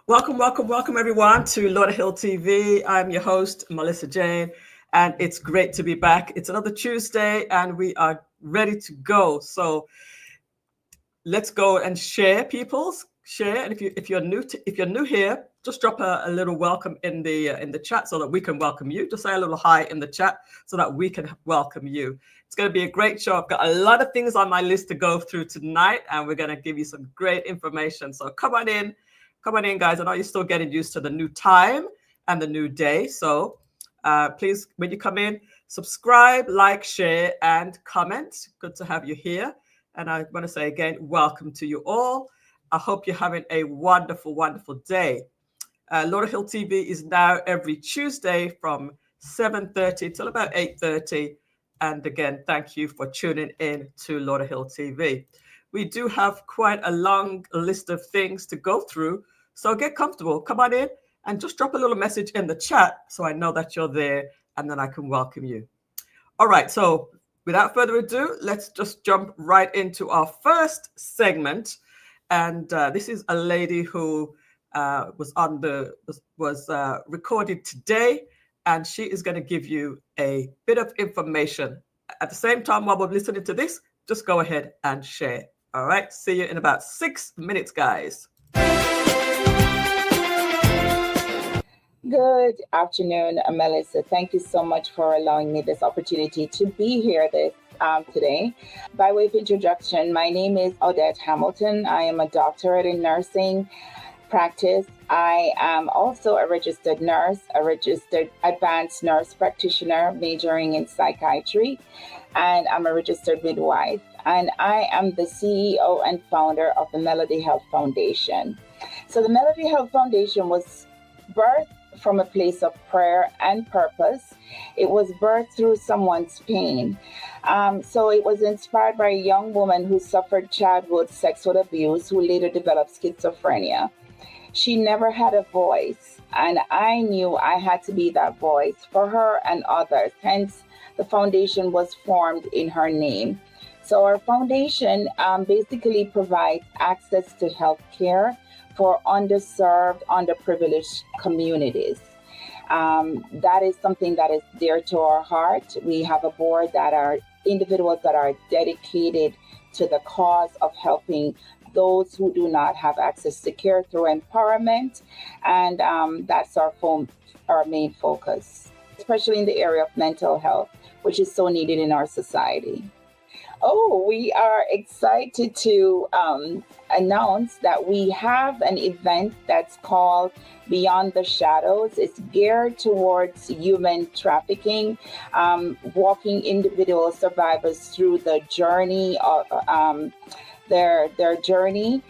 Welcome everyone to Lauderhill TV. I'm your host, Millissa Jayne, and it's great to be back. It's another Tuesday, and we are ready to go. So let's go and share, peoples. Share, and if you're new here, just drop a little welcome in the chat so that we can welcome you. Just say a little hi in the chat so that we can welcome you. It's going to be a great show. I've got a lot of things on my list to go through tonight, and we're going to give you some great information. So come on in. Come on in, guys. I know you're still getting used to the new time and the new day. So please, when you come in, subscribe, like, share, and comment. Good to have you here. And I want to say again, welcome to you all. I hope you're having a wonderful, wonderful day. Lauderhill TV is now every Tuesday from 7:30 till about 8:30. And again, thank you for tuning in to Lauderhill TV. We do have quite a long list of things to go through. So get comfortable. Come on in and just drop a little message in the chat so I know that you're there and then I can welcome you. All right. So without further ado, let's just jump right into our first segment. And this is a lady who was recorded today, and she is going to give you a bit of information. At the same time, while we're listening to this, just go ahead and share. All right. See you in about 6 minutes, guys. Good afternoon, Mellissa. Thank you so much for allowing me this opportunity to be here today. By way of introduction, my name is Odette Hamilton. I am a doctorate in nursing practice. I am also a registered nurse, a registered advanced nurse practitioner majoring in psychiatry, and I'm a registered midwife. And I am the CEO and founder of the Melody Health Foundation. So the Melody Health Foundation was birthed from a place of prayer and purpose. It was birthed through someone's pain. So it was inspired by a young woman who suffered childhood sexual abuse, who later developed schizophrenia. She never had a voice, and I knew I had to be that voice for her and others. Hence, the foundation was formed in her name. So our foundation basically provides access to health care for underserved, underprivileged communities. That is something that is dear to our heart. We have a board that are individuals that are dedicated to the cause of helping those who do not have access to care through empowerment. And that's our main focus, especially in the area of mental health, which is so needed in our society. Oh, we are excited to announce that we have an event that's called Beyond the Shadows. It's geared towards human trafficking, walking individual survivors through the journey of their journey.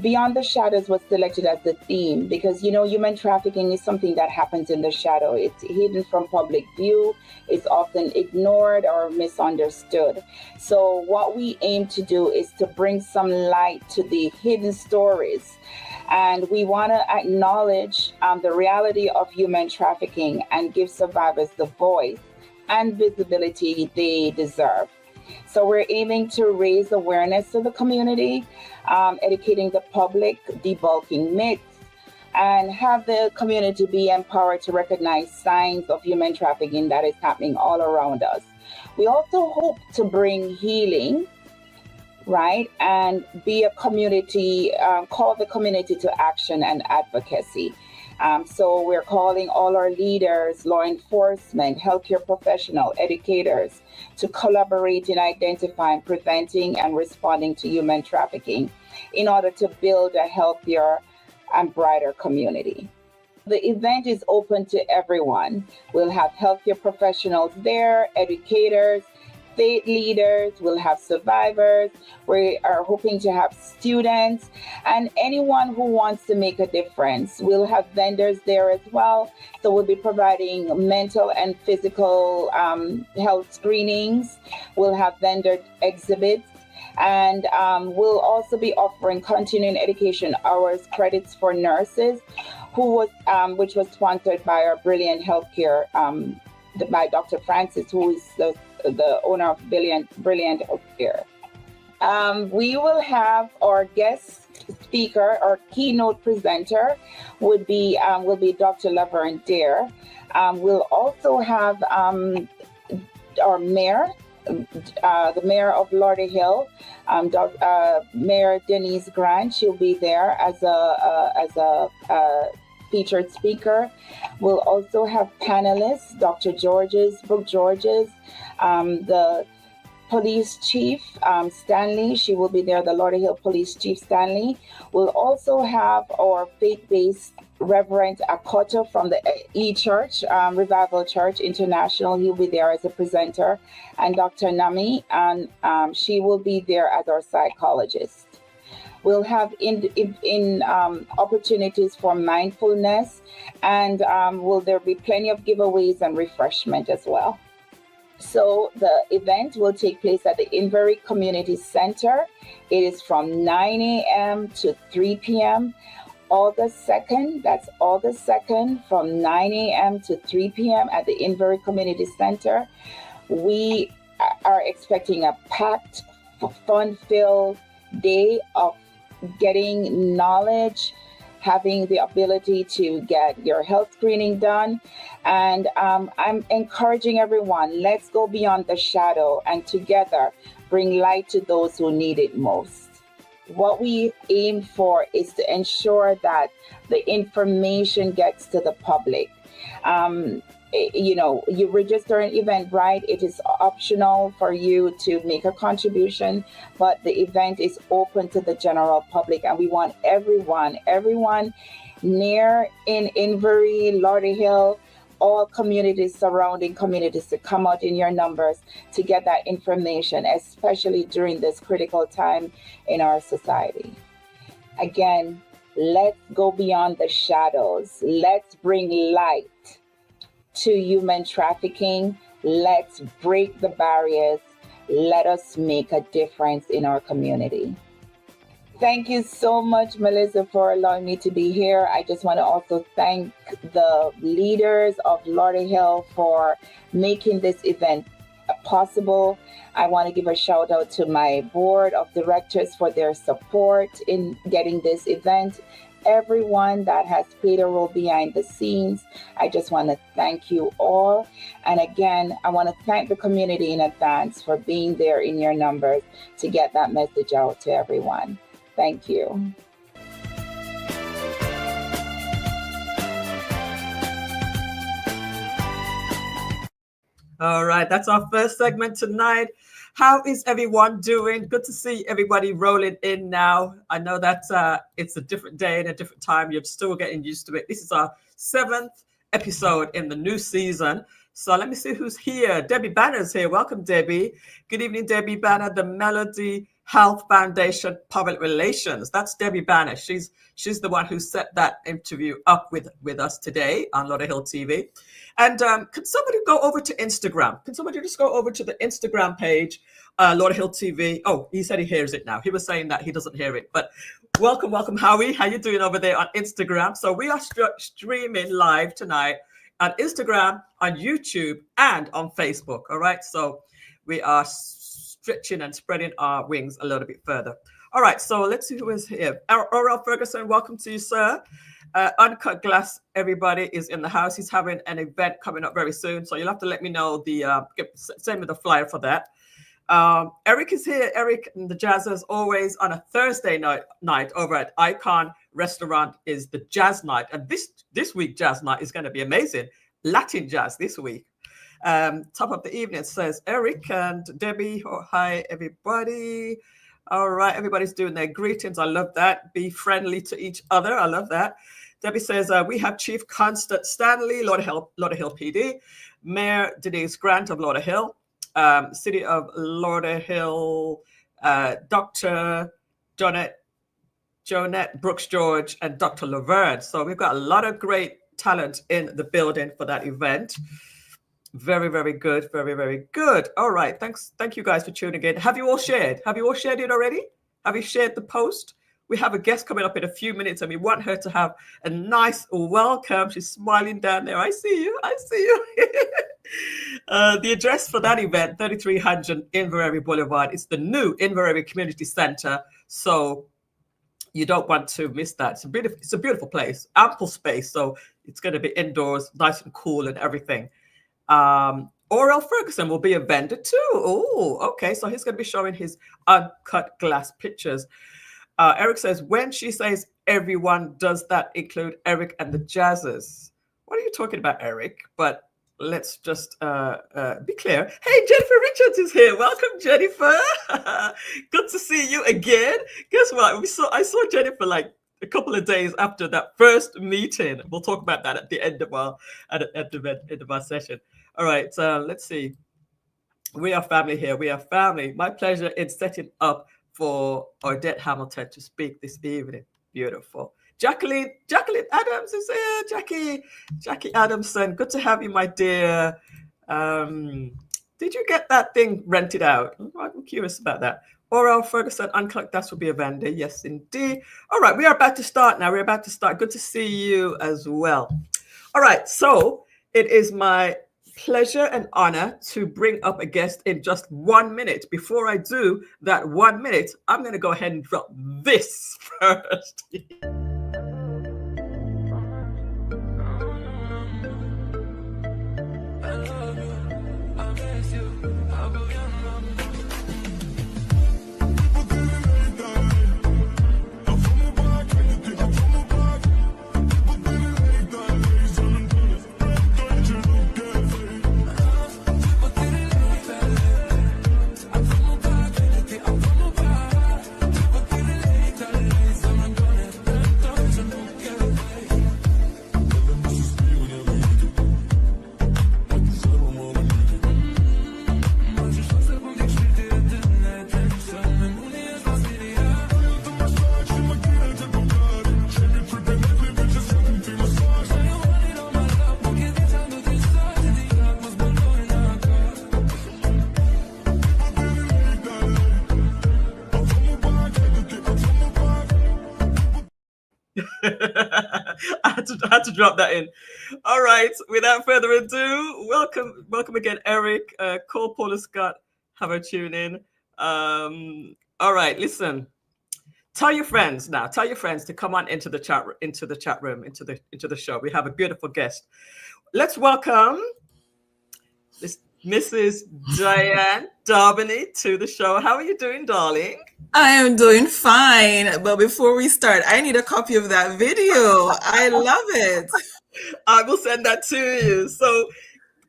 Beyond the Shadows was selected as the theme because, human trafficking is something that happens in the shadow. It's hidden from public view. It's often ignored or misunderstood. So what we aim to do is to bring some light to the hidden stories. And we want to acknowledge the reality of human trafficking and give survivors the voice and visibility they deserve. So we're aiming to raise awareness to the community, educating the public, debunking myths, and have the community be empowered to recognize signs of human trafficking that is happening all around us. We also hope to bring healing, right, and be a community, call the community to action and advocacy. So we're calling all our leaders, law enforcement, healthcare professionals, educators to collaborate in identifying, preventing, and responding to human trafficking in order to build a healthier and brighter community. The event is open to everyone. We'll have healthcare professionals there, educators, faith leaders, we'll have survivors, we are hoping to have students, and anyone who wants to make a difference. We'll have vendors there as well. So we'll be providing mental and physical health screenings. We'll have vendor exhibits. And we'll also be offering continuing education hours credits for nurses, which was sponsored by our Brilliant Healthcare, by Dr. Francis, who is the owner of Brilliant Healthcare. We will have our guest speaker or keynote presenter will be Dr. Laverne Dare. We'll also have our mayor, the mayor of Lauderhill, Mayor Denise Grant. She'll be there as a featured speaker. We'll also have panelists, Dr. Brooke Georges, the police chief, Stanley. She will be there, the Lauderhill police chief, Stanley. We'll also have our faith-based Reverend Akoto from the E-Church, Revival Church International. He'll be there as a presenter. And Dr. Nami, and she will be there as our psychologist. We'll have opportunities for mindfulness, and will there be plenty of giveaways and refreshment as well. So the event will take place at the Invery Community Center. It is from 9 a.m. to 3 p.m. August 2nd, that's August 2nd, from 9 a.m. to 3 p.m. at the Invery Community Center. We are expecting a packed, fun-filled day of getting knowledge, having the ability to get your health screening done. And I'm encouraging everyone, let's go beyond the shadow and together bring light to those who need it most. What we aim for is to ensure that the information gets to the public. You register an Eventbrite. It is optional for you to make a contribution, but the event is open to the general public, and we want everyone near in Invery, Lauderhill, all communities, surrounding communities, to come out in your numbers to get that information, especially during this critical time in our society. Again, let's go beyond the shadows. Let's bring light to human trafficking. Let's break the barriers. Let us make a difference in our community. Thank you so much, Millissa, for allowing me to be here. I just want to also thank the leaders of Lauderhill for making this event possible. I want to give a shout out to my board of directors for their support in getting this event. Everyone that has played a role behind the scenes, I just want to thank you all. And again, I want to thank the community in advance for being there in your numbers to get that message out to everyone. Thank you. All right, that's our first segment tonight. How is everyone doing? Good to see everybody rolling in now. I know that it's a different day and a different time. You're still getting used to it. This is our 7th episode in the new season. So let me see who's here. Debbie Banner's here. Welcome, Debbie. Good evening, Debbie Banner, the Melody Health Foundation Public Relations. That's Debbie Banner. She's the one who set that interview up with us today on Lauderhill TV. And could somebody go over to Instagram? Can somebody just go over to the Instagram page, Lauderhill TV? Oh, he said he hears it now. He was saying that he doesn't hear it. But welcome, Howie. How you doing over there on Instagram? So we are streaming live tonight on Instagram, on YouTube, and on Facebook. All right. So we are stretching and spreading our wings a little bit further. All right, so let's see who is here. Oral Ferguson, welcome to you, sir. Uncut Glass, everybody is in the house. He's having an event coming up very soon, so you'll have to let me know send me the flyer for that. Eric is here. Eric and the Jazzers, always on a Thursday night over at Icon Restaurant is the Jazz Night, and this week Jazz Night is going to be amazing. Latin jazz this week. Top of the evening, says Eric and Debbie. Oh, hi, everybody. All right, everybody's doing their greetings. I love that. Be friendly to each other. I love that. Debbie says, we have Chief Constant Stanley, Lauderhill PD, Mayor Denise Grant of Lauderhill, City of Lauderhill, Dr. Jonette Brooks George, and Dr. Laverne. So we've got a lot of great talent in the building for that event. Very, very good. Very, very good. All right. Thank you guys for tuning in. Have you all shared? Have you all shared it already? Have you shared the post? We have a guest coming up in a few minutes, and we want her to have a nice welcome. She's smiling down there. I see you. The address for that event, 3300 Inverary Boulevard. It's the new Inverary Community Center. So You don't want to miss that. It's a beautiful place, ample space. So it's going to be indoors, nice and cool and everything. Orel Ferguson will be a vendor too. Oh, okay. So he's going to be showing his uncut glass pictures. Eric says, when she says everyone, does that include Eric and the Jazzers? What are you talking about, Eric? But let's just be clear. Hey, Jennifer Richards is here. Welcome, Jennifer. Good to see you again. Guess what? I saw Jennifer like a couple of days after that first meeting. We'll talk about that at the end of our session. All right, let's see. We are family here. We are family. My pleasure in setting up for Odette Hamilton to speak this evening. Beautiful. Jacqueline Adams is here. Jackie Adamson. Good to have you, my dear. Did you get that thing rented out? I'm curious about that. Orel Ferguson, Unclock, that will be a vendor. Yes, indeed. All right, we are about to start now. We're about to start. Good to see you as well. All right, so it is my pleasure and honor to bring up a guest in just 1 minute. Before I do that 1 minute, I'm going to go ahead and drop this first. I had to drop that in. All right. Without further ado, welcome again, Eric. Cole, Paula, Scott, have a tune in. All right. Listen. Tell your friends now. Tell your friends to come on into the chat room, into the show. We have a beautiful guest. Let's welcome Mrs. Diane Dobney to the show. How are you doing, darling? I am doing fine. But before we start, I need a copy of that video. I love it. I will send that to you. So,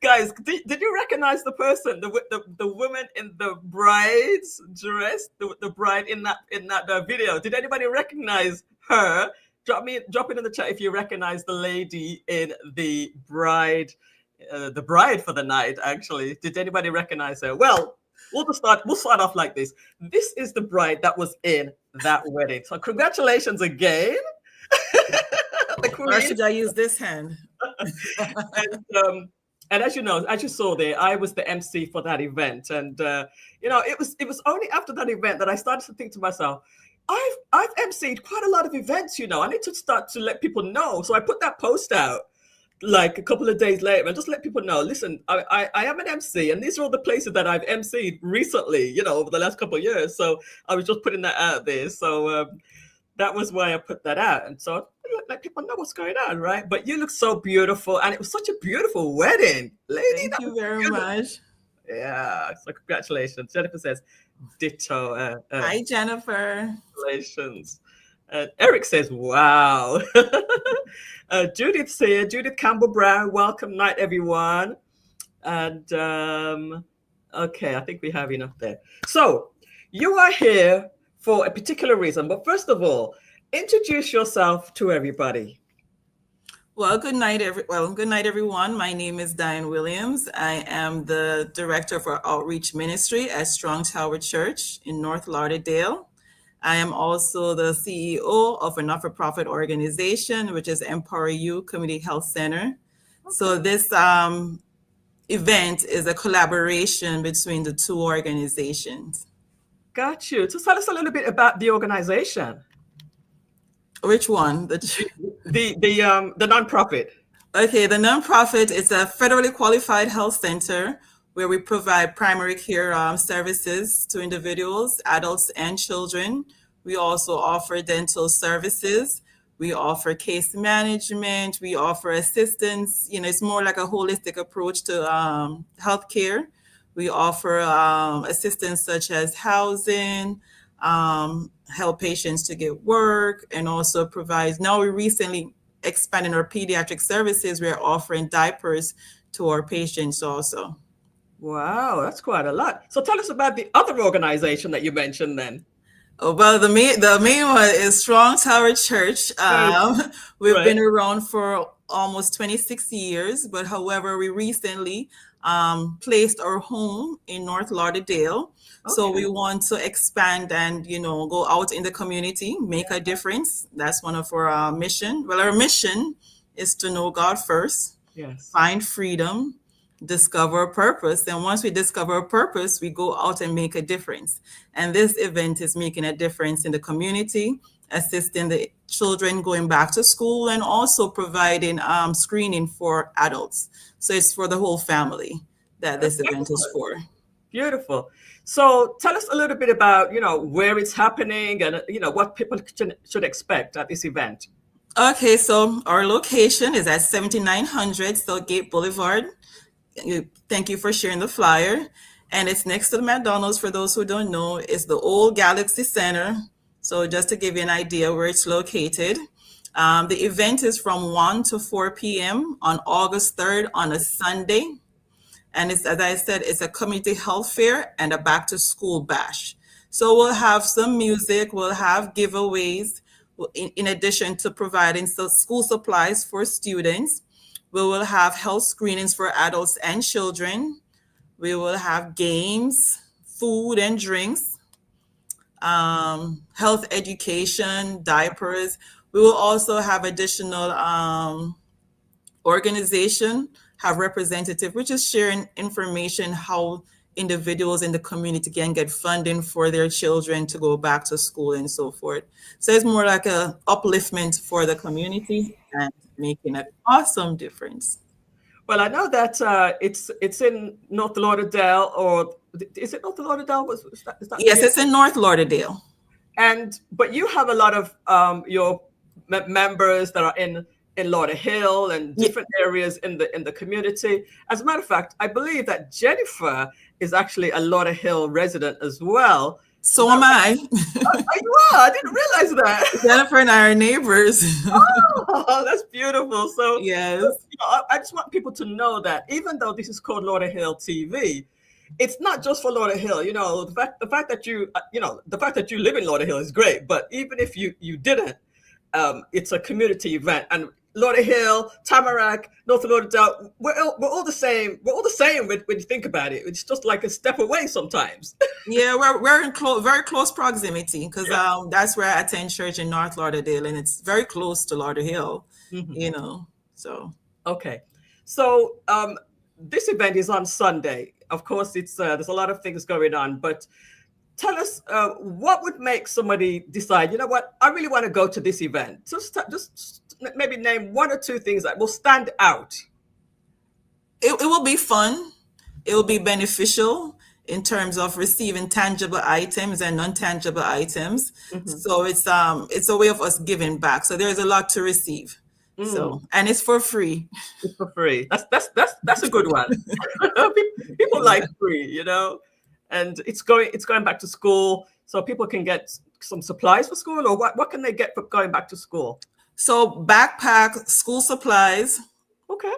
guys, did you recognize the person, the woman in the bride's dress, the bride in that video? Did anybody recognize her? Drop it in the chat if you recognize the lady in the bride for the night. Actually, did anybody recognize her? Well, we'll start off like this. This is the bride that was in that wedding. So congratulations again. The queen. Or should I use this hand? And as you know, as you saw there, I was the MC for that event, and it was only after that event that I started to think to myself, I've MC'd quite a lot of events. I need to start to let people know. So I put that post out like a couple of days later and just let people know, listen, I am an MC, and these are all the places that I've MC'd recently, over the last couple of years. So I was just putting that out there. So that was why I put that out. And so let people know what's going on, right? But you look so beautiful, and it was such a beautiful wedding, lady. Thank you very much. Yeah, so congratulations. Jennifer says ditto. Hi, Jennifer. Congratulations. Eric says, wow. Judith's here. Judith Campbell Brown. Welcome night, everyone. And okay, I think we have enough there. So you are here for a particular reason. But first of all, introduce yourself to everybody. Well, good night, everyone. My name is Diane Williams. I am the Director for Outreach Ministry at Strong Tower Church in North Lauderdale. I am also the CEO of a not-for-profit organization, which is Empower You Community Health Center. Okay. So this event is a collaboration between the two organizations. Got you. So tell us a little bit about the organization. Which one? The nonprofit. Okay, the nonprofit is a federally qualified health center where we provide primary care services to individuals, adults, and children We also offer dental services. We offer case management. We offer assistance. It's more like a holistic approach to healthcare. We offer assistance such as housing, help patients to get work, and also provide. Now we recently expanded our pediatric services. We're offering diapers to our patients also. Wow, that's quite a lot. So tell us about the other organization that you mentioned then. Oh, well, the main one is Strong Tower Church. We've been around for almost 26 years, but however, we recently placed our home in North Lauderdale. Okay. So we want to expand and, go out in the community, make a difference. That's one of our mission. Well, our mission is to know God first, yes, find freedom, discover a purpose. And once we discover a purpose, we go out and make a difference. And this event is making a difference in the community, assisting the children going back to school, and also providing screening for adults. So it's for the whole family that this event is for. Beautiful. So tell us a little bit about, where it's happening and, what people should expect at this event. Okay, so our location is at 7900 Southgate Boulevard. Thank you for sharing the flyer. And it's next to the McDonald's. For those who don't know, it's the old Galaxy Center. So just to give you an idea where it's located. The event is from 1 to 4 p.m. on August 3rd on a Sunday. And it's, as I said, it's a community health fair and a back to school bash. So we'll have some music, we'll have giveaways, in addition to providing school supplies for students. We will have health screenings for adults and children. We will have games, food and drinks, health education, diapers. We will also have additional organization, have representative, which is sharing information how individuals in the community can get funding for their children to go back to school and so forth. So it's more like a upliftment for the community and making an awesome difference. Well, I know that it's in North Lauderdale, or is it North Lauderdale? Is that yes, it's in North Lauderdale. But you have a lot of your members that are in Lauderhill and different areas in the community. As a matter of fact, I believe that Jennifer is actually a Lauderhill resident as well. So am I. You are? I didn't realize that. Jennifer and I are neighbors. Oh, that's beautiful. So yes, I just want people to know that even though this is called Lauderhill TV, it's not just for Lauderhill. The fact that you live in Lauderhill is great. But even if you didn't, it's a community event, and Lauderhill, Tamarack, North Lauderdale, we're all the same. We're all the same when you think about it. It's just like a step away sometimes. Yeah, we're in very close proximity because that's where I attend church in North Lauderdale, and it's very close to Lauderhill. Mm-hmm. So okay, so this event is on Sunday. Of course, it's there's a lot of things going on, but tell us what would make somebody decide, you know what, I really want to go to this event. Just maybe name one or two things that will stand out. It will be fun. It will be beneficial in terms of receiving tangible items and non-tangible items. Mm-hmm. So it's a way of us giving back. So there's a lot to receive. So, and it's for free. It's for free. That's a good one. People like free, and it's going back to school, so people can get some supplies for school, or what can they get for going back to school? So backpack, school supplies. Okay.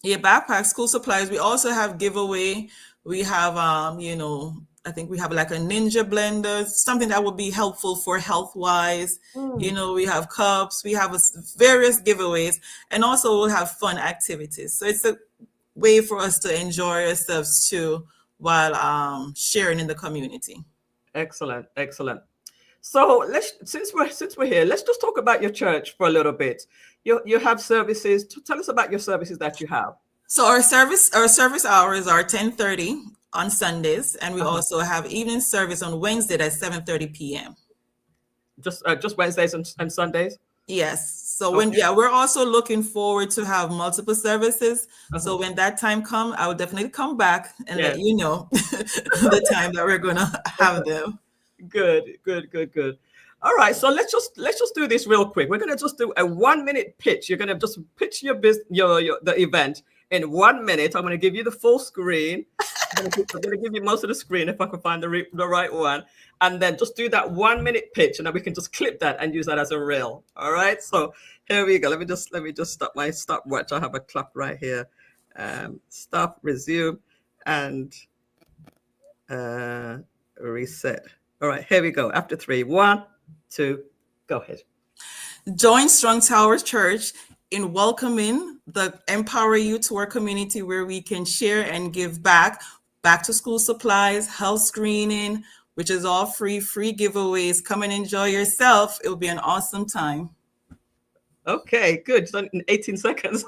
Yeah, backpack, school supplies. We also have giveaway. We have I think we have like a ninja blender, something that would be helpful for health wise. We have cups, we have various giveaways, and also we'll have fun activities. So it's a way for us to enjoy ourselves too, while sharing in the community. Excellent. So since we're here, let's just talk about your church for a little bit. You have services. Tell us about your services that you have. So our service hours are 10:30 on Sundays, and we also have evening service on Wednesday at 7:30 p.m. Just Wednesdays and Sundays? Yes. So we're also looking forward to have multiple services. So when that time comes, I will definitely come back and let you know the time that we're going to have them. Good. All right, so let's just do this real quick. We're gonna just do a 1 minute pitch. You're gonna just pitch your business, your the event in 1 minute. I'm gonna give you the full screen. I'm gonna give you most of the screen if I can find the right one, and then just do that 1 minute pitch, and then we can just clip that and use that as a reel. All right. So here we go. Let me just stop my stopwatch. I have a clock right here. Stop, resume, and reset. All right. Here we go. After 3, 1, 2, go ahead. Join Strong Tower Church in welcoming the Empower You to our community, where we can share and give back to school supplies, health screening, which is all free giveaways. Come and enjoy yourself. It will be an awesome time. Okay, good. So in 18 seconds.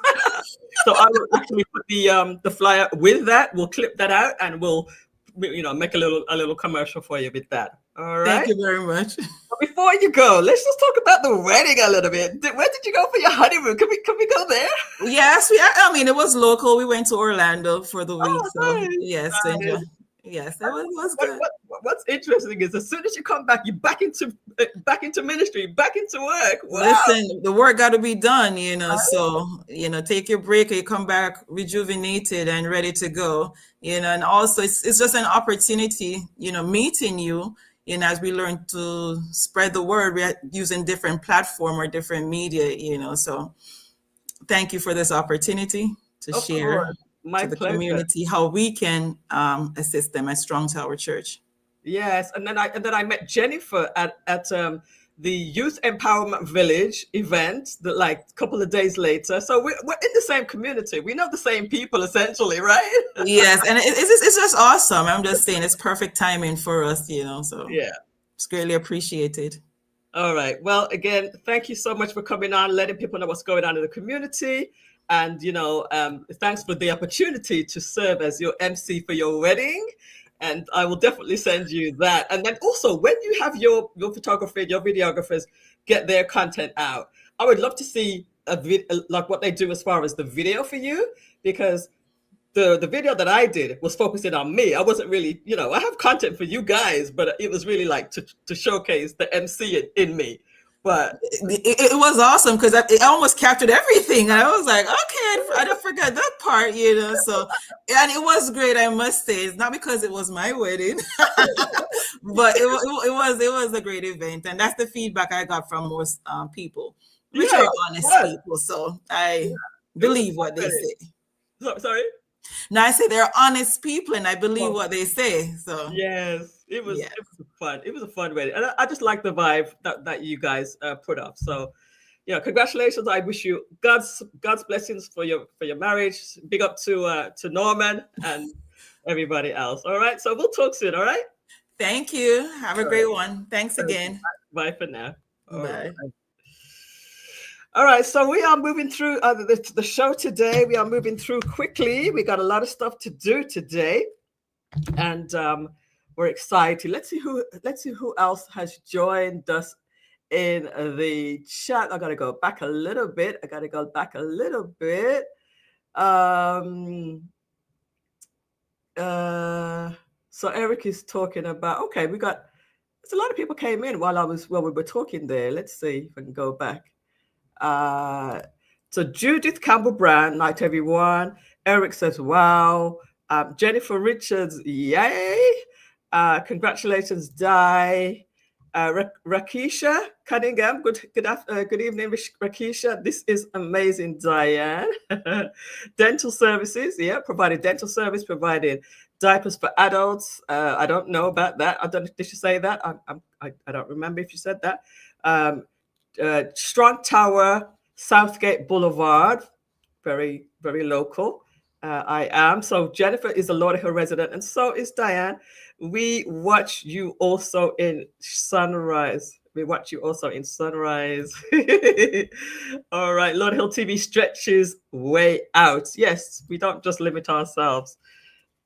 So I will actually put the flyer with that. We'll clip that out and we'll make a little commercial for you with that. All right. Thank you very much. But before you go, let's just talk about the wedding a little bit. Where did you go for your honeymoon? Can we go there? Yes, I mean, it was local. We went to Orlando for the week. So Nice. yes, Nice. yes, it was good. What's interesting is as soon as you come back, you're back into ministry, back into work. Wow. Listen, the work got to be done, so, take your break or you come back rejuvenated and ready to go, and also it's just an opportunity, meeting you, as we learn to spread the word. We're using different platform or different media, so thank you for this opportunity to share to the community how we can assist them at Strong Tower Church. Yes, and then I met Jennifer at the Youth Empowerment Village event a couple of days later. So we're in the same community. We know the same people essentially, right? Yes, and it's just awesome. I'm just saying it's perfect timing for us, so yeah, it's greatly appreciated. All right. Well, again, thank you so much for coming on, letting people know what's going on in the community. And, thanks for the opportunity to serve as your MC for your wedding. And I will definitely send you that. And then also, when you have your photographer, your videographers get their content out, I would love to see like what they do as far as the video for you, because the video that I did was focusing on me. I wasn't really, I have content for you guys, but it was really like to showcase the MC in me. But it was awesome because it almost captured everything. I was like, okay, I don't forget that part, So, and it was great, I must say. It's not because it was my wedding, but it was a great event, and that's the feedback I got from most people, which are honest people. So I believe what they say. Sorry. No, I say they're honest people, and I believe what they say. So yes, it was fun. It was a fun wedding, and I just like the vibe that you guys put up. So, congratulations! I wish you God's blessings for your marriage. Big up to Norman and everybody else. All right, so we'll talk soon. All right. Thank you. Have a great one. Thanks again. Bye for now. Bye. All right, so we are moving through the show today. We are moving through quickly. We got a lot of stuff to do today, and we're excited. Let's see who else has joined us in the chat. I got to go back a little bit. So Eric is talking about. Okay, there's a lot of people came in while we were talking there. Let's see if I can go back. So Judith Campbell Brown, night everyone. Eric says, wow. Jennifer Richards, yay. Congratulations, Di. Rakisha Cunningham, good evening, Rakisha. This is amazing, Diane. Dental services, provided dental service, provided diapers for adults. I don't know about that. I don't. Did you say that? I don't remember if you said that. Strong Tower, Southgate Boulevard, very, very local. I am. So Jennifer is a Lauderhill resident, and so is Diane. We watch you also in Sunrise. All right, Lauderhill TV stretches way out. Yes, we don't just limit ourselves.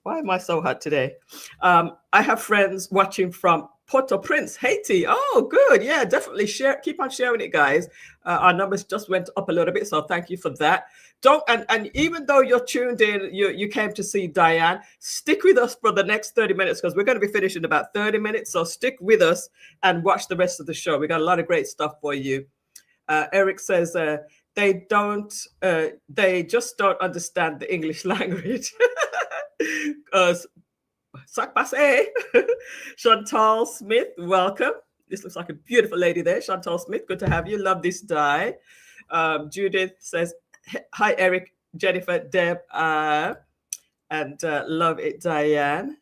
Why am I so hot today? I have friends watching from Port-au-Prince, Haiti. Oh, good. Yeah, definitely share. Keep on sharing it, guys. Our numbers just went up a little bit, so thank you for that. And even though you're tuned in, you came to see Diane, stick with us for the next 30 minutes because we're going to be finished in about 30 minutes. So stick with us and watch the rest of the show. We got a lot of great stuff for you. Eric says they just don't understand the English language. Sac passe. Chantal Smith, welcome. This looks like a beautiful lady there. Chantal Smith, good to have you. Love this dye. Judith says, hi, Eric, Jennifer, Deb, and love it, Diane.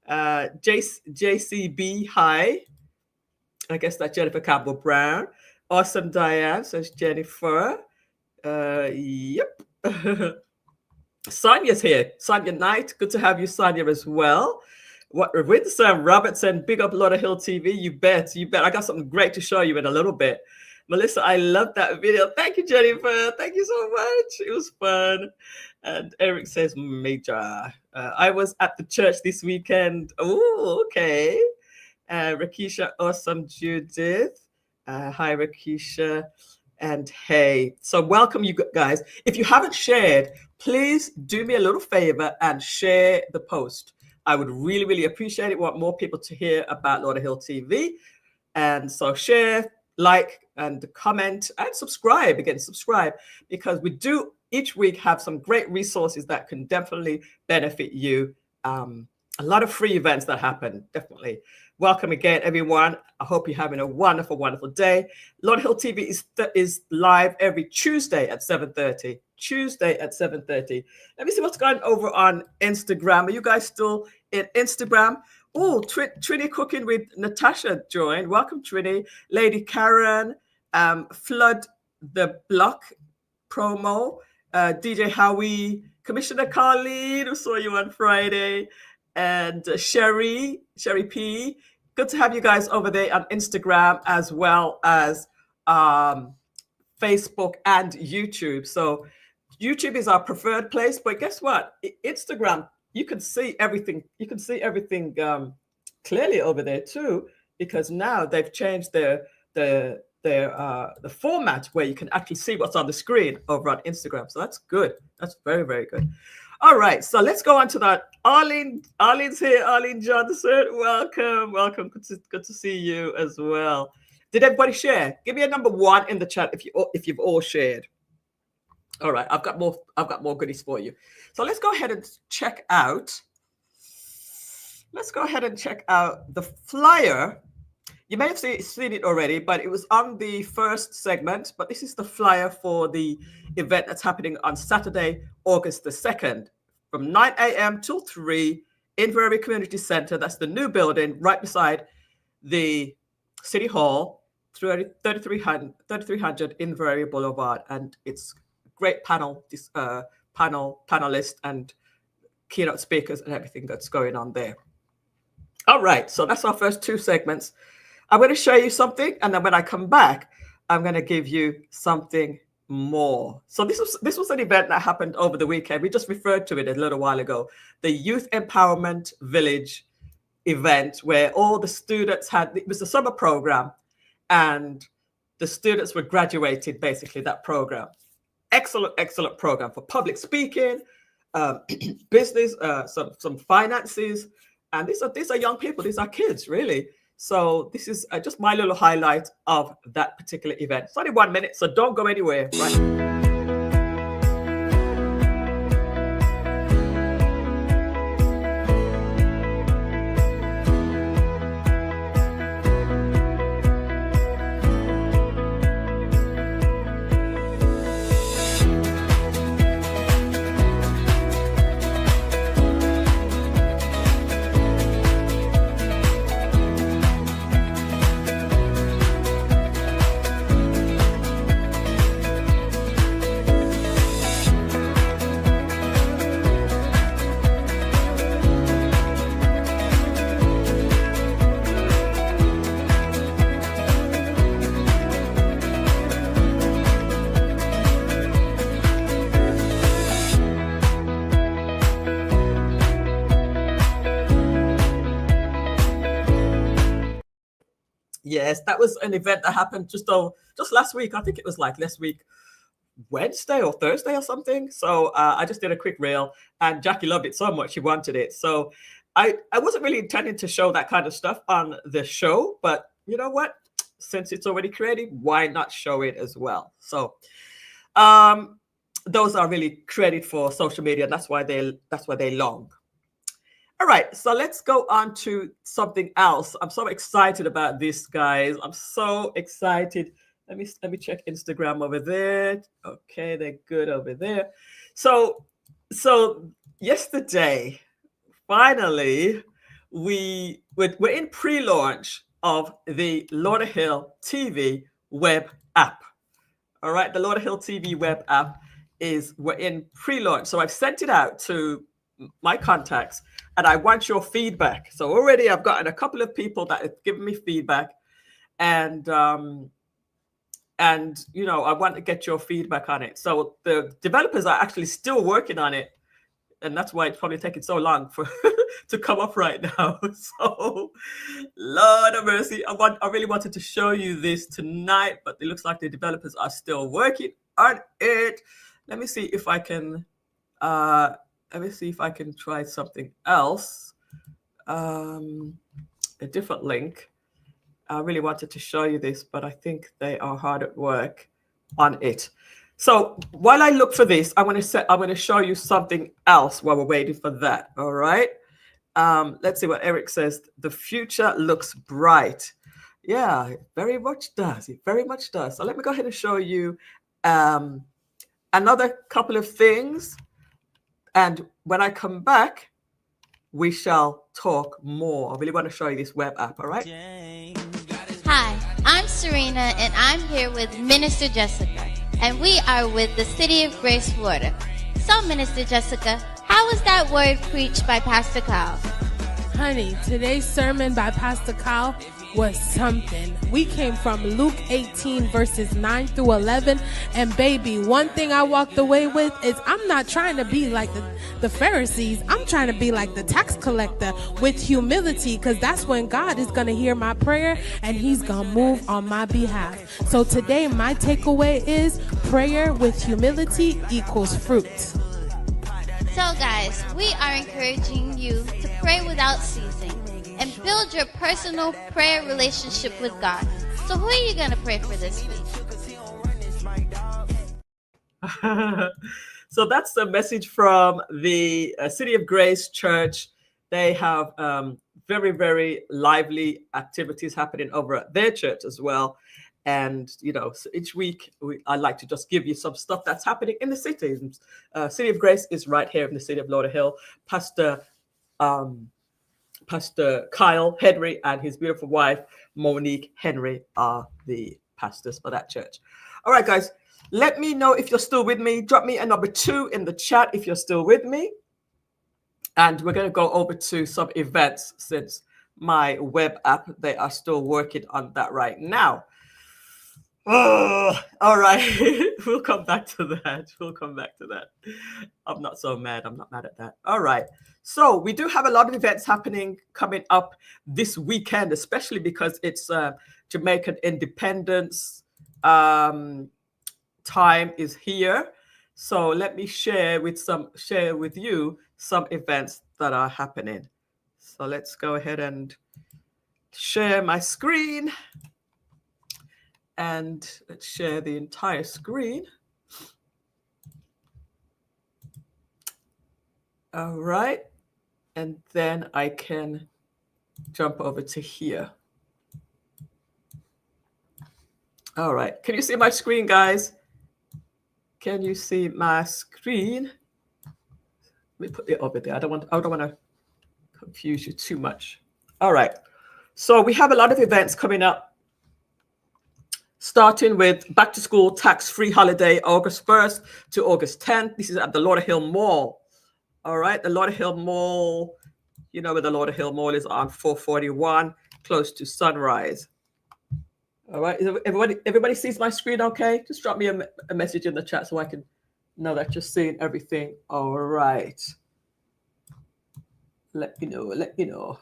JCB, hi. I guess that's Jennifer Campbell Brown. Awesome, Diane, says Jennifer. Yep. Sonia's here. Sonia Knight, good to have you, Sonia, as well. With Sam Robertson, big up Lauderhill TV. You bet. I got something great to show you in a little bit. Melissa, I love that video. Thank you, Jennifer. Thank you so much. It was fun. And Eric says, major. I was at the church this weekend. Oh, okay. Rakisha, awesome, Judith. Hi, Rakisha. And hey, so welcome you guys. If you haven't shared, please do me a little favor and share the post. I would really, really appreciate it. Want more people to hear about Lauderhill TV. And so share, like, and comment, and subscribe. Again, subscribe, because we do each week have some great resources that can definitely benefit you. A lot of free events that happen, definitely. Welcome again, everyone. I hope you're having a wonderful, wonderful day. Lauderhill TV is live every Tuesday at 7:30. Tuesday at 7:30. Let me see what's going over on Instagram. Are you guys still in Instagram? Oh, Trini Cooking with Natasha joined. Welcome, Trini. Lady Karen, Flood the Block promo, DJ Howie, Commissioner Carleen, who saw you on Friday, and Sherry P. Good to have you guys over there on Instagram as well as Facebook and YouTube. So YouTube is our preferred place, but guess what? Instagram, you can see everything. You can see everything clearly over there too, because now they've changed the format where you can actually see what's on the screen over on Instagram. So that's good. That's very, very good. All right, so let's go on to that. Arlene's here. Arlene Johnson, welcome. Good to see you as well. Did everybody share? Give me a number 1 in the chat if you've all shared. All right, I've got more goodies for you. So let's go ahead and check out. The flyer. You may have seen it already, but it was on the first segment. But this is the flyer for the event that's happening on Saturday, August the 2nd, from 9 a.m. till 3, Inverary Community Center. That's the new building right beside the City Hall, 3300 Inverary Boulevard. And it's great panelists and keynote speakers and everything that's going on there. All right, so that's our first 2 segments. I'm going to show you something, and then when I come back, I'm going to give you something more. So this was an event that happened over the weekend. We just referred to it a little while ago. The Youth Empowerment Village event, where all the students it was a summer program, and the students were graduated, basically, that program. Excellent program for public speaking, business, some finances. And these are young people. These are kids, really. So this is just my little highlight of that particular event. It's only 1 minute, so don't go anywhere. Right? Yes, that was an event that happened just last week. I think it was like last week, Wednesday or Thursday or something. So I just did a quick reel, and Jackie loved it so much she wanted it. So I wasn't really intending to show that kind of stuff on the show, but you know what? Since it's already created, why not show it as well? So those are really created for social media. That's why they long. All right, so let's go on to something else. I'm so excited about this, guys. I'm so excited. Let me check Instagram over there. Okay, they're good over there. So yesterday, finally, we're in pre-launch of the Lauderhill TV Web App. All right, the Lauderhill TV Web App we're in pre-launch. So I've sent it out to my contacts, and I want your feedback. So already I've gotten a couple of people that have given me feedback, and you know, I want to get your feedback on it. So the developers are actually still working on it, and that's why it's probably taking so long for to come up right now. So Lord have mercy, I really wanted to show you this tonight, but it looks like the developers are still working on it. Let me see if I can try something else. A different link. I really wanted to show you this, but I think they are hard at work on it. So while I look for this, I'm going to show you something else while we're waiting for that. All right. Let's see what Eric says. The future looks bright. Yeah, it very much does. It very much does. So let me go ahead and show you another couple of things. And when I come back, we shall talk more. I really want to show you this web app, all right? Hi, I'm Serena, and I'm here with Minister Jessica, and we are with the City of Grace, Florida. So, Minister Jessica, how was that word preached by Pastor Kyle? Honey, today's sermon by Pastor Kyle was something. We came from Luke 18 verses 9 through 11, and baby, one thing I walked away with is I'm not trying to be like the Pharisees. I'm trying to be like the tax collector with humility, because that's when God is going to hear my prayer and he's going to move on my behalf. So today my takeaway is prayer with humility equals fruit. So guys, we are encouraging you to pray without ceasing and build your personal prayer relationship with God. So who are you going to pray for this week? So that's the message from the City of Grace Church. They have very, very lively activities happening over at their church as well. And, you know, so each week I like to just give you some stuff that's happening in the city. City of Grace is right here in the city of Lauderhill. Pastor Kyle Henry and his beautiful wife, Monique Henry, are the pastors for that church. All right, guys, let me know if you're still with me. Drop me a number 2 in the chat if you're still with me. And we're going to go over to some events since my web app, they are still working on that right now. Oh, all right. We'll come back to that. I'm not so mad. I'm not mad at that. All right. So we do have a lot of events happening coming up this weekend, especially because it's Jamaican Independence time is here. So let me share with you some events that are happening. So let's go ahead and share my screen. And let's share the entire screen. All right. And then I can jump over to here. All right. Can you see my screen, guys? Can you see my screen? Let me put it over there. I don't want to confuse you too much. All right. So we have a lot of events coming up. Starting with back to school tax-free holiday, August 1st to August 10th. This is at the Lauderhill Mall. All right, the Lauderhill Mall, you know where the Lauderhill Mall is, on 441, close to Sunrise. All right, everybody sees my screen okay? Just drop me a message in the chat so I can know that you're seeing everything. All right. Let me know.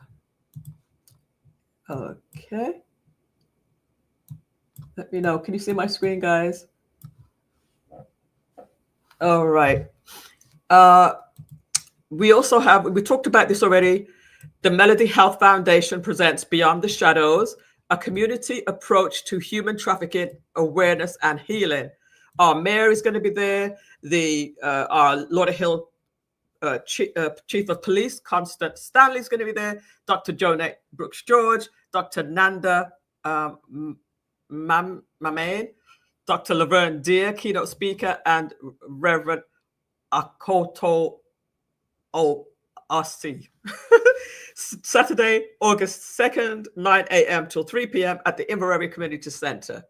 Okay. Let me know. Can you see my screen, guys? All right. We also have, we talked about this already. The Melody Health Foundation presents Beyond the Shadows, a community approach to human trafficking awareness and healing. Our mayor is going to be there. Our Lauderhill Chief of Police, Constance Stanley, is going to be there. Dr. Jonette Brooks George, Dr. Nanda Mamain, Dr. Laverne Deer, keynote speaker, and Reverend Akoto O.R.C. Saturday, August 2nd, 9 a.m. till 3 p.m. at the Inverary Community Center.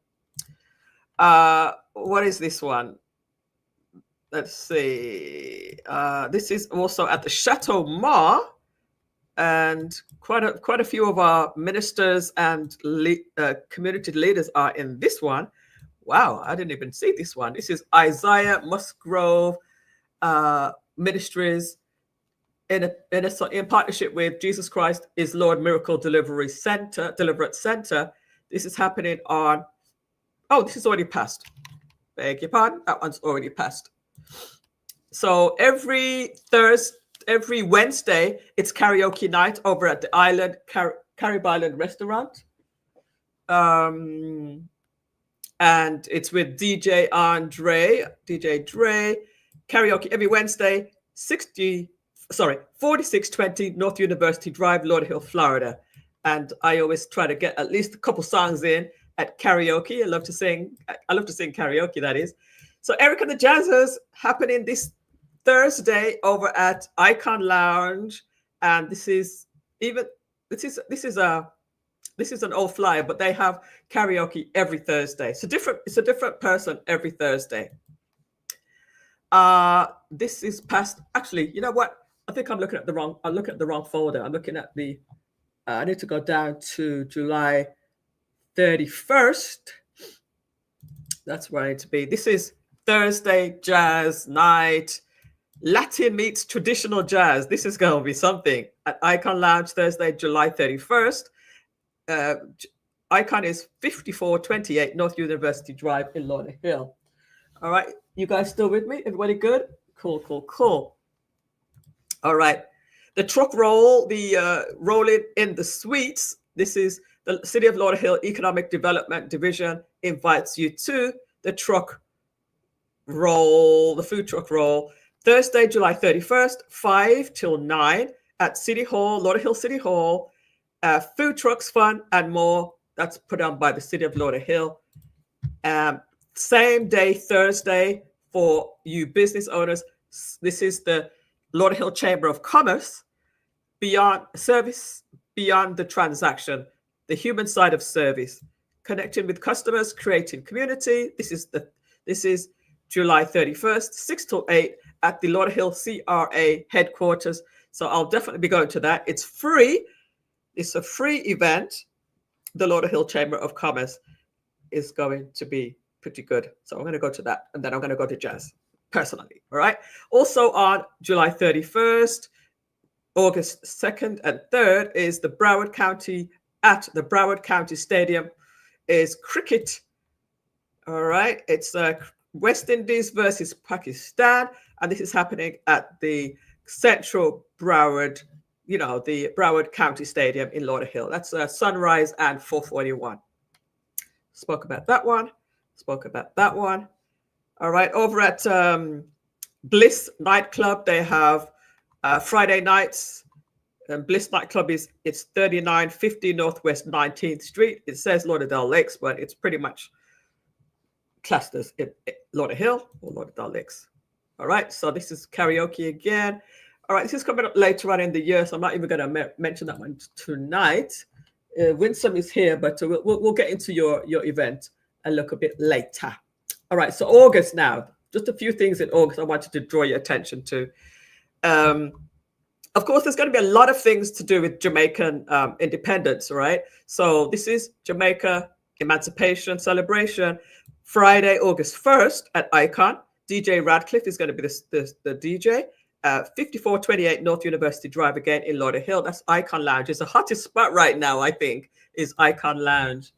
What is this one? Let's see. This is also at the Chateau Mar, and quite a few of our ministers and community leaders are in this one. Wow, I didn't even see this one. This is Isaiah Musgrove Ministries in partnership with Jesus Christ is Lord Miracle Deliverance Center. This is happening on. Oh, this is already passed. Beg your pardon. That one's already passed. So every Wednesday, it's karaoke night over at the Island Carib Island Restaurant, and it's with DJ Dre. Karaoke every Wednesday, 4620 North University Drive, Lauderhill, Florida. And I always try to get at least a couple songs in at karaoke. I love to sing karaoke, that is. So Eric and the Jazzers happening this Thursday over at Icon Lounge, and this is an old flyer, but they have karaoke every Thursday. It's a different person every Thursday. This is past. Actually, you know what? I think I'm looking at the wrong folder. I'm looking at the. I need to go down to July 31st. That's where I need to be. This is Thursday jazz night. Latin meets traditional jazz. This is going to be something at Icon Lounge Thursday, July 31st. Icon is 5428 North University Drive in Lauderhill. All right. You guys still with me? Everybody good? Cool. All right. The truck roll, rolling in the suites. This is the City of Lauderhill Economic Development Division invites you to the truck roll, the food truck roll, Thursday, July 31st, 5 till 9 at City Hall, Lauderhill City Hall. Food trucks, fun, and more. That's put on by the City of Lauderhill. Same day, Thursday, for you business owners. This is the Lauderhill Chamber of Commerce. Beyond service, beyond the transaction, the human side of service, connecting with customers, creating community. This is July 31st, 6 till 8 at the Lauderhill CRA headquarters. So I'll definitely be going to that. It's free. It's a free event. The Lauderhill Chamber of Commerce is going to be pretty good. So I'm going to go to that, and then I'm going to go to jazz personally. All right. Also on July 31st, August 2nd and 3rd is the Broward County Stadium is cricket. All right. It's West Indies versus Pakistan. And this is happening at the Central Broward, the Broward County Stadium in Lauderhill. That's sunrise and 4:41. Spoke about that one. All right. Over at Bliss Nightclub, they have Friday nights. Bliss Nightclub it's 3950 Northwest 19th Street. It says Lauderdale Lakes, but it's pretty much classed as Lauderhill or Lauderdale Lakes. All right. So this is karaoke again. All right. This is coming up later on in the year, so I'm not even going to mention that one tonight. Winsome is here, but we'll get into your event a little bit later. All right. So August now. Just a few things in August I wanted to draw your attention to. Of course, there's going to be a lot of things to do with Jamaican independence, right? So this is Jamaica Emancipation Celebration, Friday, August 1st at Icon. DJ Radcliffe is going to be the DJ. 5428 North University Drive again in Lauderhill. That's Icon Lounge. It's the hottest spot right now, I think, is Icon Lounge.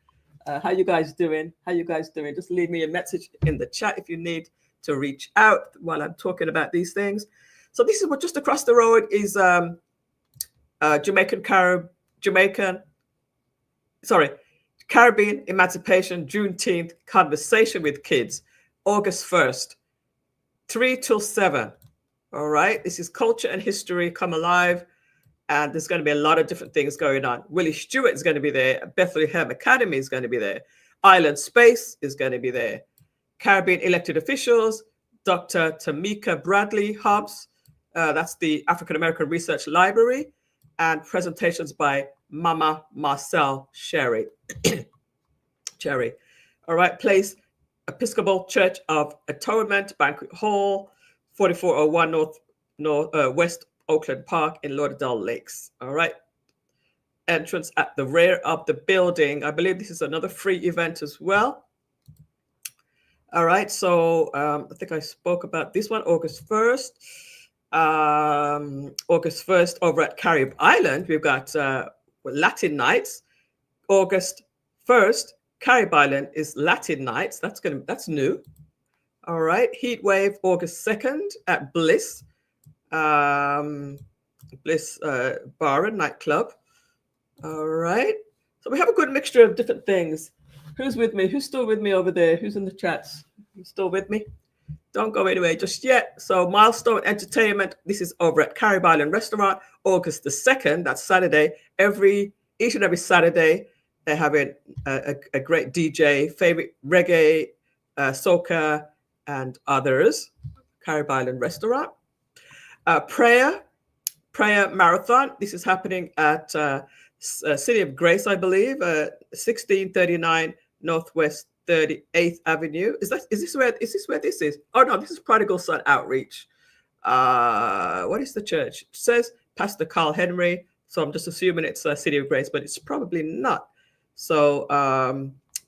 How you guys doing? How you guys doing? Just leave me a message in the chat if you need to reach out while I'm talking about these things. So this is what just across the road is Caribbean Emancipation Juneteenth Conversation with Kids, August 1st, 3 till 7. All right. This is culture and history come alive. And there's going to be a lot of different things going on. Willie Stewart is going to be there. Bethlehem Academy is going to be there. Island Space is going to be there. Caribbean elected officials, Dr. Tamika Bradley Hobbs, that's the African American Research Library, and presentations by Mama Marcel Cherry. All right, place Episcopal Church of Atonement, Banquet Hall, 4401 West Oakland Park in Lauderdale Lakes. All right. Entrance at the rear of the building. I believe this is another free event as well. All right. So I think I spoke about this one, August 1st. August 1st over at Carib Island, we've got Latin Nights. August 1st, Carib Island is Latin Nights. That's new. All right. Heat Wave, August 2nd at Bliss. Bliss Bar and Nightclub. All right. So we have a good mixture of different things. Who's with me? Who's still with me over there? Who's in the chats? You still with me? Don't go anywhere just yet. So Milestone Entertainment. This is over at Carib Island Restaurant, August the 2nd. That's Saturday. Each and every Saturday, they're having a great DJ, favorite reggae, soca, and others. Carib Island Restaurant. Prayer Marathon. This is happening at City of Grace, I believe, 1639 Northwest 38th Avenue. Is this where this is? Oh no, this is Prodigal Son Outreach. What is the church? It says Pastor Carl Henry, so I'm just assuming it's City of Grace, but it's probably not. So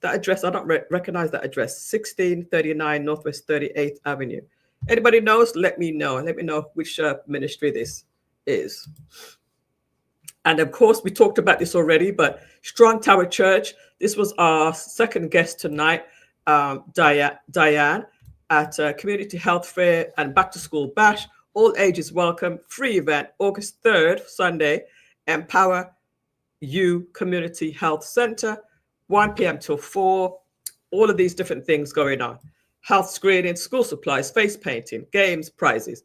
that address, I don't recognize that address. 1639 Northwest 38th Avenue. Anybody knows? Let me know. Let me know which ministry this is. And of course, we talked about this already, but Strong Tower Church, this was our second guest tonight, Diane, at Community Health Fair and Back to School Bash. All ages welcome, free event, August 3rd, Sunday, Empower You Community Health Center, 1 p.m. till 4. All of these different things going on. Health screening, school supplies, face painting, games, prizes,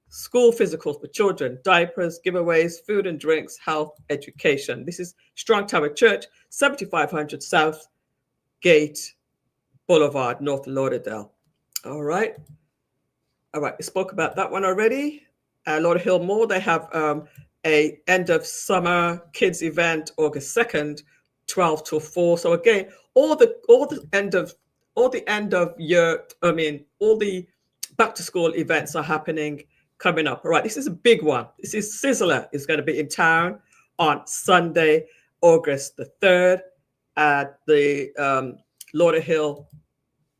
school physicals for children, diapers, giveaways, food and drinks, health, education. This is Strong Tower Church, 7500 South Gate Boulevard, North Lauderdale. All right. We spoke about that one already. Lauderhill Mall, they have a end of summer kids event, August 2nd, 12 till 4. So again, all the end of year, all the back to school events are happening coming up. All right, this is a big one. This is Sizzler is going to be in town on Sunday, August the 3rd at the Lauderhill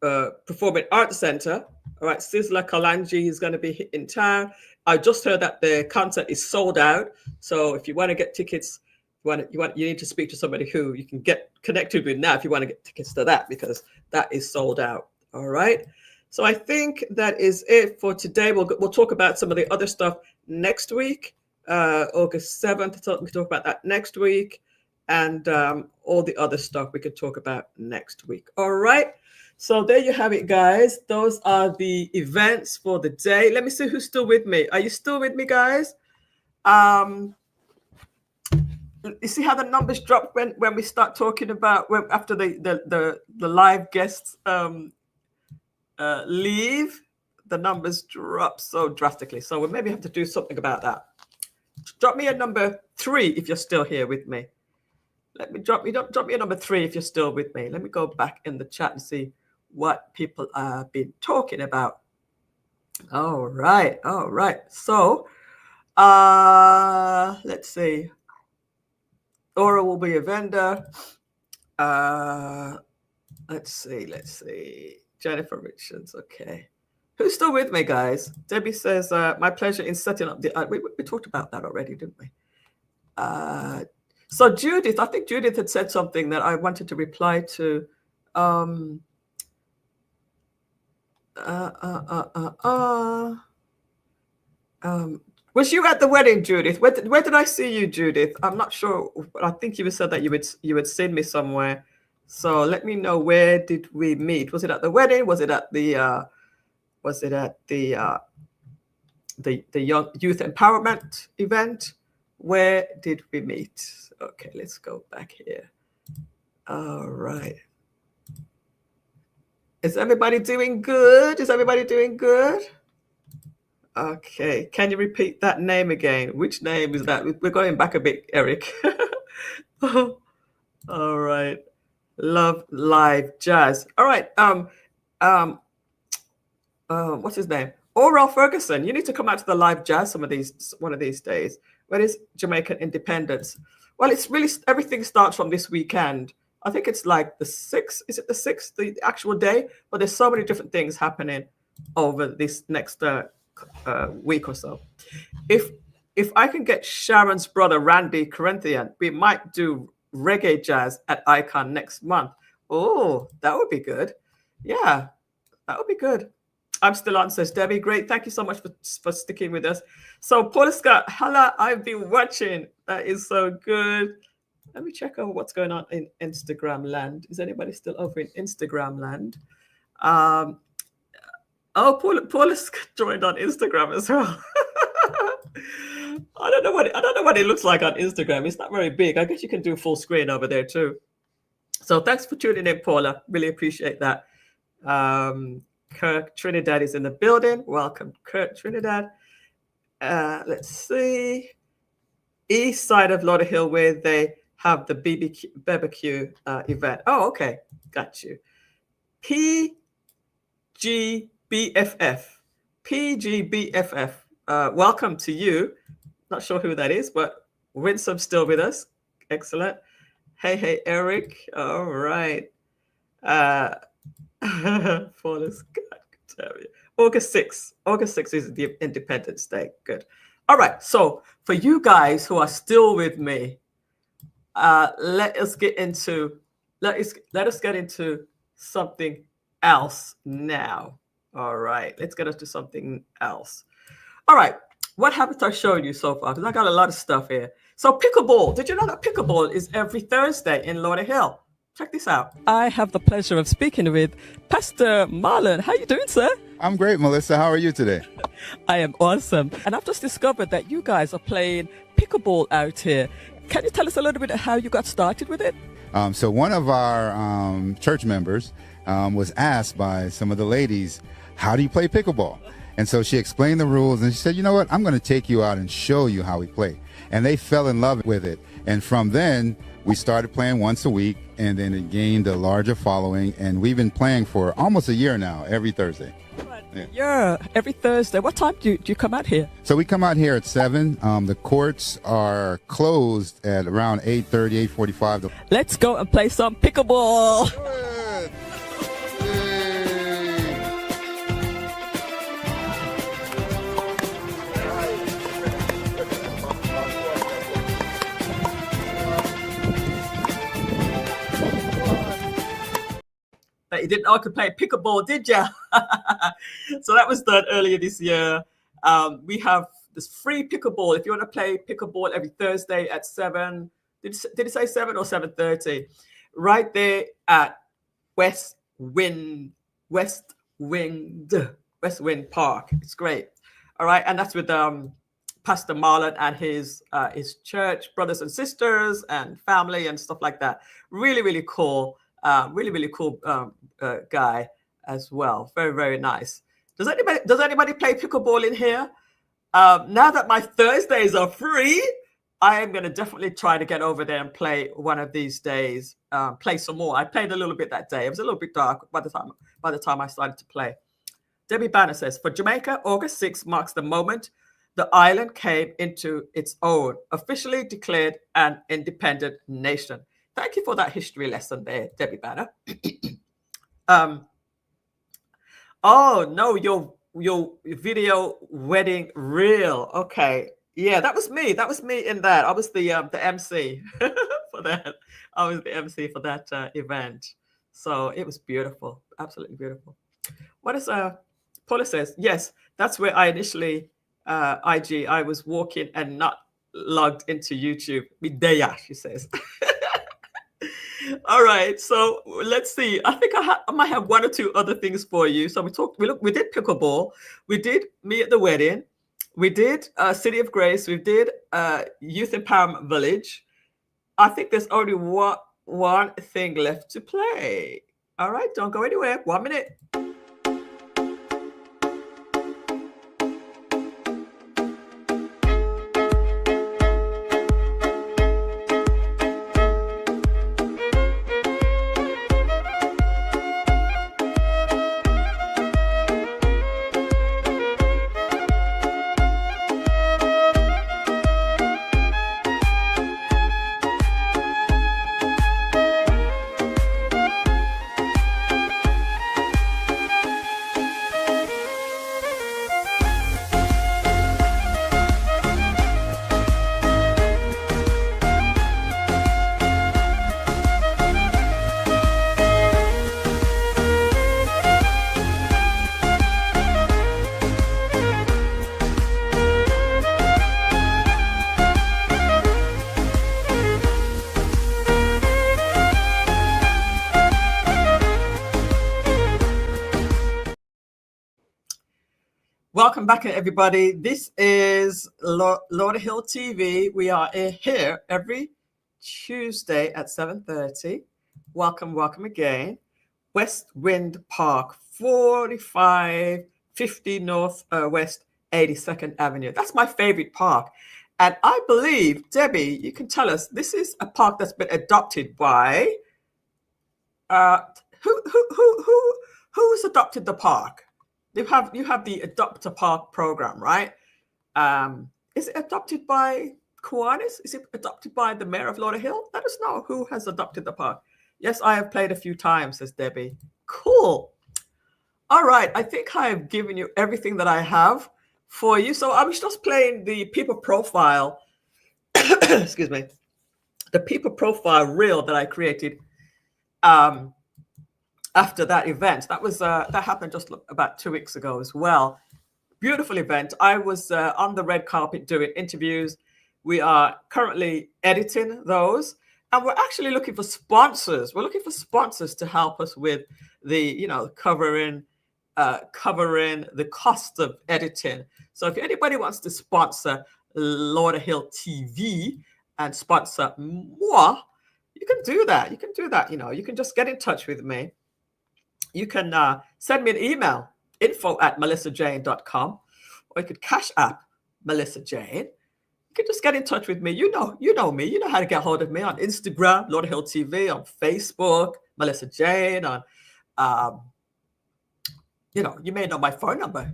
Performing Arts Center. All right, Sizzler Kalanji is going to be in town. I just heard that the concert is sold out. So if you want to get tickets, you need to speak to somebody who you can get connected with now if you want to get tickets to that, because that is sold out. All right. So I think that is it for today. We'll talk about some of the other stuff next week, August 7th. We can talk about that next week, and all the other stuff we could talk about next week. All right. So there you have it, guys. Those are the events for the day. Let me see who's still with me. Are you still with me, guys? You see how the numbers drop when we start talking about after the live guests leave, the numbers drop so drastically. So we maybe have to do something about that. Drop me a number 3 if you're still here with me. Drop me a number 3 if you're still with me. Let me go back in the chat and see what people have been talking about. All right. So let's see. Aura will be a vendor. Let's see. Jennifer Richards. Okay. Who's still with me, guys? Debbie says, my pleasure in setting up the... we talked about that already, didn't we? So Judith, I think Judith had said something that I wanted to reply to. Was you at the wedding, Judith? Where did I see you, Judith? I'm not sure. I think you said that you had seen me somewhere. So let me know, where did we meet? Was it at the wedding? Was it at the young youth empowerment event? Where did we meet? Okay, let's go back here. All right. Is everybody doing good? Is everybody doing good? Okay, can you repeat that name again? Which name is that? We're going back a bit, Eric. All right. Love live jazz. All right. What's his name? Oral Ferguson. You need to come out to the live jazz one of these days. When is Jamaican independence? Well, it's really, everything starts from this weekend. I think it's like the 6th. Is it the 6th, the actual day? But there's so many different things happening over this next week or so. If I can get Sharon's brother Randy Corinthian, we might do reggae jazz at Icon next month. Oh, that would be good. Yeah, that would be good. I'm still on, says Debbie. Great. Thank you so much for sticking with us. So Paula Scott, hello, I've been watching. That is so good. Let me check over what's going on in Instagram land. Is anybody still over in Instagram land? Oh, Paula's joined on Instagram as well. I don't know what it looks like on Instagram. It's not very big. I guess you can do full screen over there too. So thanks for tuning in, Paula. Really appreciate that. Kirk Trinidad is in the building. Welcome, Kirk Trinidad. Let's see. East side of Lauderhill, where they have the BBQ event. Oh, okay. Got you. PGBFF. Welcome to you. Not sure who that is, but Winsome's still with us. Excellent. Hey, Eric. All right. August 6th. August 6th is the Independence Day. Good. All right. So for you guys who are still with me, let us get into something else now. All right. Let's get into something else. All right. What haven't I shown you so far? Because I got a lot of stuff here. So pickleball. Did you know that pickleball is every Thursday in Lauderhill? Check this out. I have the pleasure of speaking with Pastor Marlon. How you doing, sir? I'm great, Millissa. How are you today? I am awesome. And I've just discovered that you guys are playing pickleball out here. Can you tell us a little bit of how you got started with it? So one of our church members was asked by some of the ladies, how do you play pickleball? And so she explained the rules and she said, you know what, I'm going to take you out and show you how we play. And they fell in love with it. And from then, we started playing once a week, and then it gained a larger following. And we've been playing for almost a year now, every Thursday. Yeah, every Thursday. What time do you come out here? So we come out here at 7. The courts are closed at around 8:30, 8:45. Let's go and play some pickleball. Good. You didn't know I could play pickleball, did you? So that was done earlier this year. We have this free pickleball. If you want to play pickleball every Thursday at 7, did it say 7 or 7:30? Right there at West Wind Park. It's great. All right, and that's with Pastor Marlon and his church brothers and sisters and family and stuff like that. Really, really cool. Really cool guy as well. Very, very nice. Does anybody play pickleball in here? Now that my Thursdays are free, I am going to definitely try to get over there and play one of these days. Play some more. I played a little bit that day. It was a little bit dark by the time I started to play. Debbie Banner says, for Jamaica, August 6th marks the moment the island came into its own, officially declared an independent nation. Thank you for that history lesson there, Debbie Banner. Oh no, your video wedding reel. Okay, Yeah, that was me. That was me in that. I was the MC for that. I was the MC for that event. So it was beautiful, absolutely beautiful. What is Paula says? Yes, that's where I initially I was walking and not logged into YouTube. Midaya, she says. All right, so let's see. I think I might have one or two other things for you. So we did pickleball, we did me at the wedding, we did City of Grace, we did Youth Empowerment Village. I think there's only one thing left to play. All right, don't go anywhere. 1 minute. Welcome back, everybody. This is Lauderhill TV. We are here every Tuesday at 7:30. Welcome again. West Wind Park, 4550 North West 82nd Avenue. That's my favorite park. And I believe, Debbie, you can tell us, this is a park that's been adopted by, who's adopted the park? You have the Adopt a Park program, right? Is it adopted by Kiwanis? Is it adopted by the mayor of Lauderhill? Let us know who has adopted the park. Yes, I have played a few times, says Debbie. Cool. All right, I think I have given you everything that I have for you. So I was just playing the people profile, excuse me, the people profile reel that I created after that event. That was that happened just about 2 weeks ago as well. Beautiful event. I was on the red carpet doing interviews. We are currently editing those, and we're actually looking for sponsors. We're looking for sponsors to help us with the, covering the cost of editing. So if anybody wants to sponsor Lauderhill TV and sponsor moi, you can do that. You can do that. You can just get in touch with me. You can send me an email, info@melissajayne.com, or you could cash app Millissa Jayne. You can just get in touch with me. You know me. You know how to get hold of me on Instagram, Lauderhill TV, on Facebook, Millissa Jayne, on, you may know my phone number.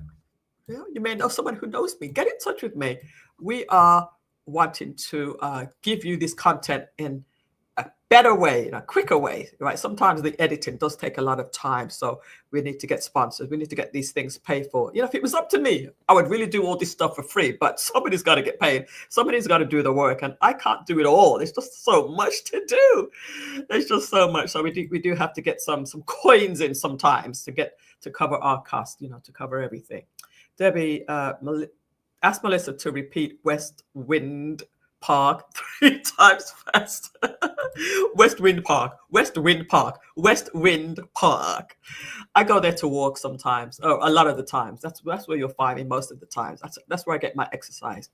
You may know someone who knows me. Get in touch with me. We are wanting to give you this content in a better way, in a quicker way, right? Sometimes the editing does take a lot of time, so we need to get sponsors. We need to get these things paid for. If it was up to me, I would really do all this stuff for free, but somebody's got to get paid. Somebody's got to do the work, and I can't do it all. There's just so much to do. There's just so much. So we do have to get some coins in sometimes to cover our cost, to cover everything. Debbie, ask Melissa to repeat West Wind Park 3 times fast. West Wind Park, West Wind Park, West Wind Park. I go there to walk sometimes. Oh, a lot of the times. That's where you'll find me most of the times. That's where I get my exercise.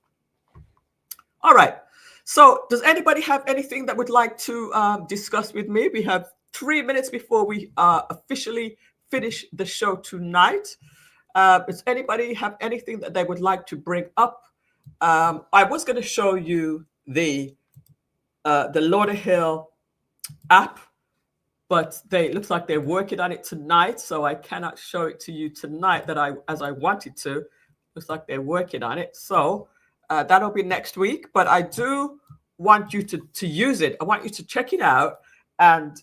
All right. So does anybody have anything that would like to discuss with me? We have 3 minutes before we officially finish the show tonight. Does anybody have anything that they would like to bring up? I was going to show you the Lauderhill app, but it looks like they're working on it tonight, so I cannot show it to you tonight as I wanted to. Looks like they're working on it, so that'll be next week. But I do want you to use it. I want you to check it out, and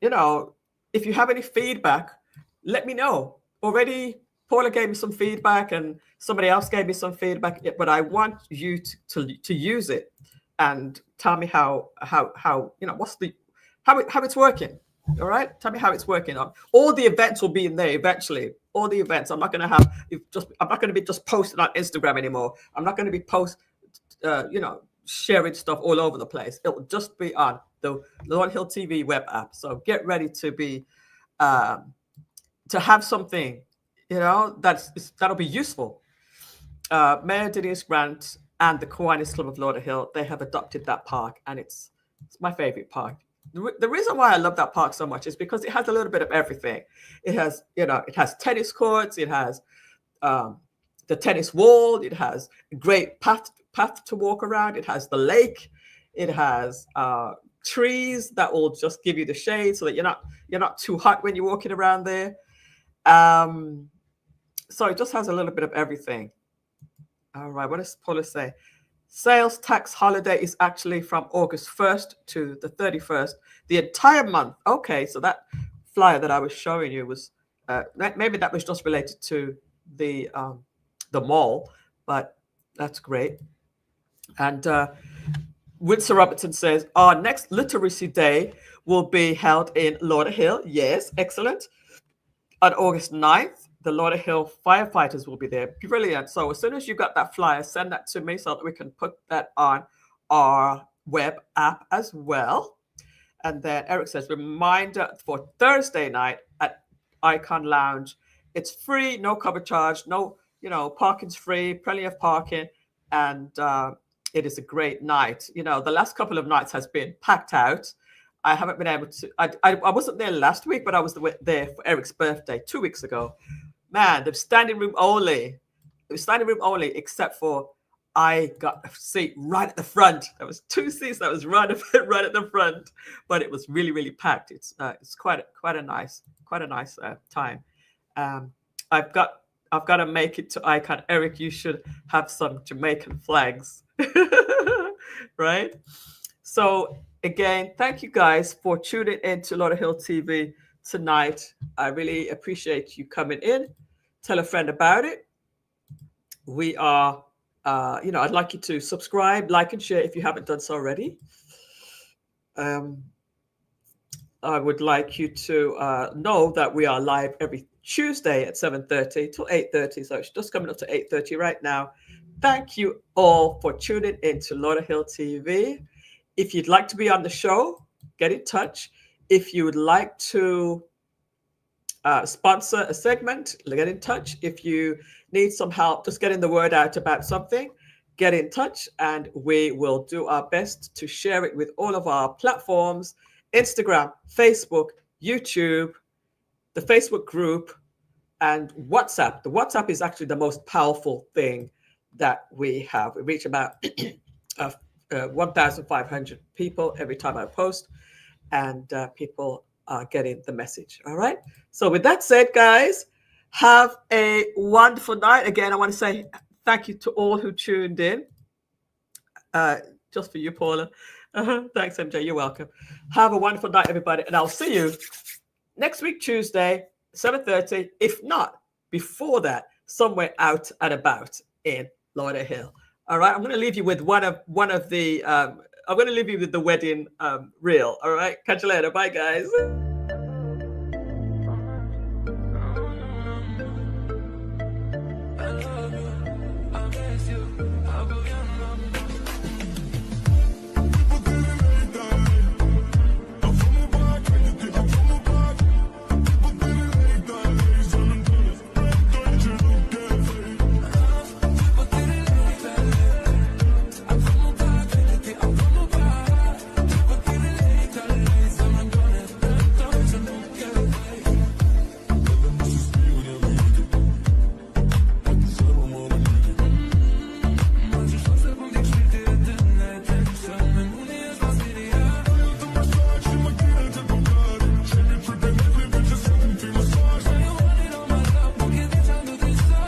if you have any feedback, let me know. Already Paula gave me some feedback and somebody else gave me some feedback, but I want you to use it and tell me how how it's working. All right, tell me how it's working. All the events will be in there eventually. All the events. I'm not going to be just posting on Instagram anymore. I'm not going to be sharing stuff all over the place. It will just be on the Lauderhill TV Web App. So get ready to be to have something, that'll be useful. Mayor Denise Grant and the Kiwanis Club of Lauderhill, they have adopted that park, and it's my favorite park. The reason why I love that park so much is because it has a little bit of everything. It has, it has tennis courts, it has the tennis wall, it has a great path to walk around, it has the lake, it has trees that will just give you the shade so that you're not too hot when you're walking around there. So it just has a little bit of everything. All right, what does Paula say? Sales tax holiday is actually from August 1st to the 31st, the entire month. Okay, so that flyer that I was showing you was maybe that was just related to the mall, but that's great. And Winsor Robertson says, our next Literacy Day will be held in Lauderhill. Yes, excellent. On August 9th, the Lauderhill firefighters will be there. Brilliant. So as soon as you got that flyer, send that to me so that we can put that on our web app as well. And then Eric says, reminder for Thursday night at Icon Lounge. It's free, no cover charge, no, parking's free, plenty of parking. And it is a great night. The last couple of nights has been packed out. I haven't been able to, I wasn't there last week, but I was there for Eric's birthday 2 weeks ago. Man, the standing room only. It was standing room only, except for I got a seat right at the front. There was 2 seats that was right at the front, but it was really, really packed. It's quite a nice time. I've got to make it to Icon. Eric, you should have some Jamaican flags, right? So again, thank you guys for tuning in to Lauderhill TV tonight. I really appreciate you coming in. Tell a friend about it. We are, I'd like you to subscribe, like, and share if you haven't done so already. I would like you to know that we are live every Tuesday at 7:30 till 8:30. So it's just coming up to 8:30 right now. Thank you all for tuning in to Lauderhill TV. If you'd like to be on the show, get in touch. If you would like to sponsor a segment, get in touch. If you need some help just getting the word out about something, get in touch, and we will do our best to share it with all of our platforms, Instagram, Facebook, YouTube, the Facebook group, and WhatsApp. The WhatsApp is actually the most powerful thing that we have. We reach about 1,500 people every time I post, and people are getting the message. All right. So with that said, guys, have a wonderful night. Again, I want to say thank you to all who tuned in. Just for you, Paula. Thanks, MJ. You're welcome. Have a wonderful night, everybody. And I'll see you next week, Tuesday, 7:30. If not before that, somewhere out and about in Lauderhill. All right. I'm going to leave you with one of the I'm going to leave you with the wedding reel. All right. Catch you later. Bye, guys. I love you. I miss you.